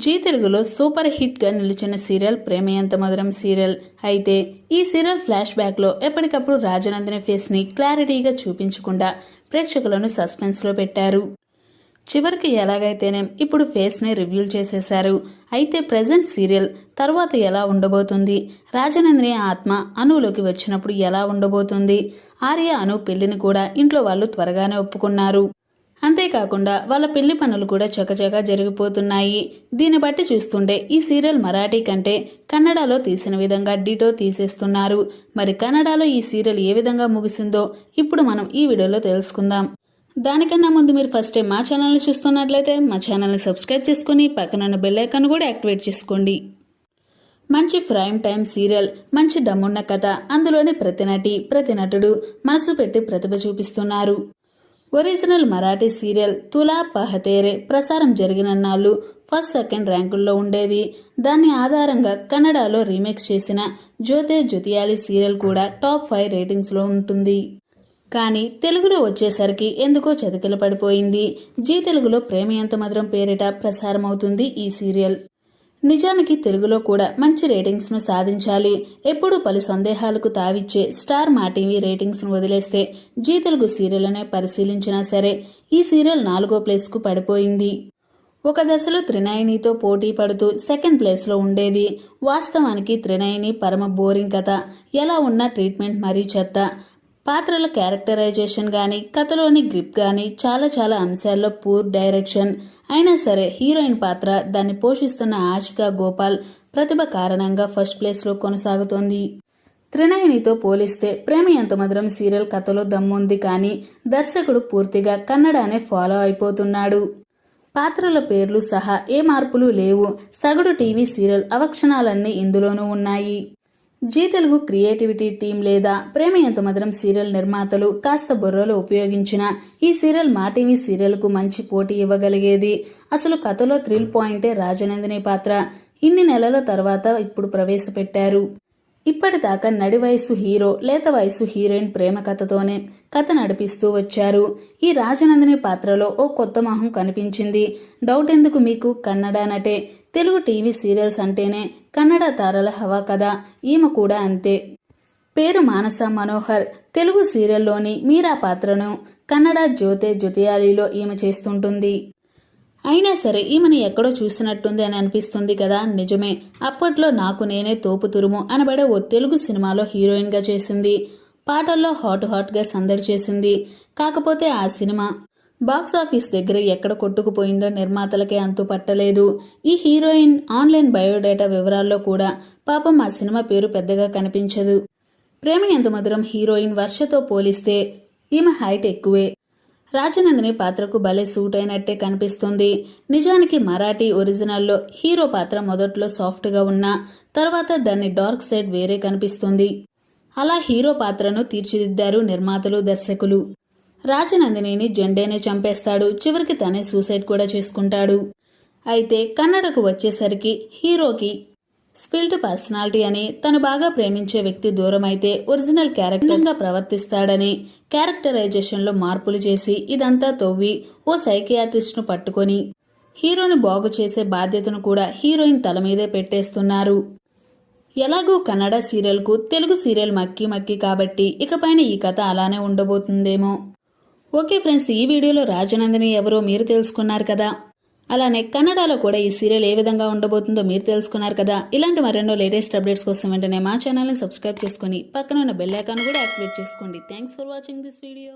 G తెలుగులో super hit గా నిలిచిన సీరియల్ ప్రేమ ఎంత మధురం సీరియల్. అయితే ఈ సీరియల్ ఫ్లాష్ బ్యాక్ లో ఎప్పటికప్పుడు రాజనందిని ఫేస్ ని క్లారిటీగా చూపించకుండా ప్రేక్షకులను సస్పెన్స్ లో పెట్టారు. చివరికి ఎలాగైతేనే ఇప్పుడు ఫేస్ ని రివీల్ చేసేశారు. అయితే ప్రెజెంట్ సీరియల్ తర్వాత ఎలా ఉండబోతుంది, రాజనందిని ఆత్మ అనులోకి వచ్చినప్పుడు ఎలా ఉండబోతుంది, ఆర్య అను పెళ్లిని కూడా ఇంట్లో వాళ్ళు త్వరగానే ఒప్పుకున్నారు. అంతేకాకుండా వాళ్ళ పెళ్లి పనులు కూడా చకచకా జరిగిపోతున్నాయి. దీన్ని బట్టి చూస్తుంటే ఈ సీరియల్ మరాఠీ కంటే కన్నడలో తీసిన విధంగా డిటో తీసేస్తున్నారు. మరి కన్నడలో ఈ సీరియల్ ఏ విధంగా ముగిసిందో ఇప్పుడు మనం ఈ వీడియోలో తెలుసుకుందాం. దానికన్నా ముందు మీరు ఫస్ట్ టైం మా ఛానల్ని చూస్తున్నట్లయితే మా ఛానల్ని సబ్స్క్రైబ్ చేసుకుని పక్కన బెల్ ఐకాన్ కూడా యాక్టివేట్ చేసుకోండి. మంచి ప్రైమ్ టైం సీరియల్, మంచి దమ్మున్న కథ, అందులోని ప్రతి నటి ప్రతి నటుడు మనసు పెట్టి ప్రతిభ చూపిస్తున్నారు. ఒరిజినల్ మరాఠీ సీరియల్ తులా పహతేరే ప్రసారం జరిగిన నాళ్ళు ఫస్ట్ సెకండ్ ర్యాంకుల్లో ఉండేది. దాని ఆధారంగా కన్నడలో రీమేక్ చేసిన జ్యోతే జ్యోతియాలి సీరియల్ కూడా టాప్ 5 రేటింగ్స్లో ఉంటుంది. కానీ తెలుగులో వచ్చేసరికి ఎందుకో చతికిల పడిపోయింది. జీ తెలుగులో ప్రేమ ఎంత మధురం పేరిట ప్రసారం అవుతుంది ఈ సీరియల్. నిజానికి తెలుగులో కూడా మంచి రేటింగ్స్ను సాధించాలి. ఎప్పుడూ పలు సందేహాలకు తావిచ్చే స్టార్ మా టీవీ రేటింగ్స్ను వదిలేస్తే జీ తెలుగు సీరియల్నే పరిశీలించినా సరే ఈ సీరియల్ 4వ ప్లేస్కు పడిపోయింది. ఒక దశలో త్రినయనితో పోటీ పడుతూ సెకండ్ ప్లేస్లో ఉండేది. వాస్తవానికి త్రినయని పరమ బోరింగ్ కథ, ఎలా ఉన్న ట్రీట్మెంట్ మరీ చెత్త, పాత్రల క్యారెక్టరైజేషన్ కానీ కథలోని గ్రిప్ కానీ చాలా అంశాల్లో పూర్ డైరెక్షన్. అయినా సరే హీరోయిన్ పాత్ర, దాన్ని పోషిస్తున్న ఆశికా గోపాల్ ప్రతిభ కారణంగా ఫస్ట్ ప్లేస్లో కొనసాగుతోంది. త్రినయనితో పోలిస్తే ప్రేమ ఎంత మధురం సీరియల్ కథలో దమ్ముంది, కానీ దర్శకుడు పూర్తిగా కన్నడనే ఫాలో అయిపోతున్నాడు. పాత్రల పేర్లు సహా ఏ మార్పులు లేవు. సగటు టీవీ సీరియల్ అవక్షణాలన్నీ ఇందులోనూ ఉన్నాయి. జీ తెలుగు క్రియేటివిటీ టీం లేదా ప్రేమ ఎంత మధురం సీరియల్ నిర్మాతలు కాస్త బుర్రలు ఉపయోగించిన ఈ సీరియల్ మా టీవీ సీరియల్కు మంచి పోటీ ఇవ్వగలిగేది. అసలు కథలో థ్రిల్ పాయింటే రాజనందిని పాత్ర. ఇన్ని నెలల తర్వాత ఇప్పుడు ప్రవేశపెట్టారు. ఇప్పటిదాకా నడి వయసు హీరో, లేత వయసు హీరోయిన్ ప్రేమ కథతోనే కథ నడిపిస్తూ వచ్చారు. ఈ రాజనందిని పాత్రలో ఓ కొత్త మొహం కనిపించింది. డౌట్ ఎందుకు మీకు, కన్నడ నటే. తెలుగు టీవీ సీరియల్స్ అంటేనే కన్నడ తారల హవా కదా, ఈమె కూడా అంతే. పేరు మానస మనోహర్. తెలుగు సీరియల్లోని మీరా పాత్రను కన్నడ జ్యోతే జ్యోతియాలిలో ఈమె చేస్తుంటుంది. అయినా సరే ఈమెను ఎక్కడో చూసినట్టుంది అని అనిపిస్తుంది కదా. నిజమే, అప్పట్లో నాకు నేనే తోపు తురుము అనబడే ఓ తెలుగు సినిమాలో హీరోయిన్గా చేసింది. పాటల్లో హాట్గా సందడి చేసింది. కాకపోతే ఆ సినిమా బాక్సాఫీస్ దగ్గర ఎక్కడ కొట్టుకుపోయిందో నిర్మాతలకే అంతు పట్టలేదు. ఈ హీరోయిన్ ఆన్లైన్ బయోడేటా వివరాల్లో కూడా పాపం ఆ సినిమా పేరు పెద్దగా కనిపించదు. ప్రేమ ఎంత మధురం హీరోయిన్ వర్షతో పోలిస్తే ఈమె హైట్ ఎక్కువే. రాజనందిని పాత్రకు భలే సూట్ అయినట్టే కనిపిస్తుంది. నిజానికి మరాఠీ ఒరిజినల్లో హీరో పాత్ర మొదట్లో సాఫ్ట్గా ఉన్నా తర్వాత దాన్ని డార్క్ సైడ్ వేరే కనిపిస్తుంది. అలా హీరో పాత్రను తీర్చిదిద్దారు నిర్మాతలు, దర్శకులు. రాజనందినిని జెండేనే చంపేస్తాడు. చివరికి తనే సూసైడ్ కూడా చేసుకుంటాడు. అయితే కన్నడకు వచ్చేసరికి హీరోకి స్పిల్డ్ పర్సనాలిటీ అని, తను బాగా ప్రేమించే వ్యక్తి దూరం అయితే ఒరిజినల్ క్యారెక్టర్గా ప్రవర్తిస్తాడని క్యారెక్టరైజేషన్లో మార్పులు చేసి ఇదంతా తవ్వి ఓ సైకియాట్రిస్ట్ను పట్టుకొని హీరోని బాగు చేసే బాధ్యతను కూడా హీరోయిన్ తల మీదే పెట్టేస్తున్నారు. ఎలాగూ కన్నడ సీరియల్కు తెలుగు సీరియల్ మక్కి కాబట్టి ఇకపైన ఈ కథ అలానే ఉండబోతుందేమో. ఓకే ఫ్రెండ్స్, ఈ వీడియోలో రాజనందిని ఎవరో మీరు తెలుసుకున్నారు కదా. అలానే కన్నడలో కూడా ఈ సీరియల్ ఏ విధంగా ఉండబోతుందో మీరు తెలుసుకున్నారు కదా. ఇలాంటి మరెన్నో లేటెస్ట్ అప్డేట్స్ కోసం వెంటనే మా ఛానల్ని సబ్స్క్రైబ్ చేసుకుని పక్కన ఉన్న బెల్ ఐకాన్ కూడా యాక్టివేట్ చేసుకోండి. Thanks for watching this video.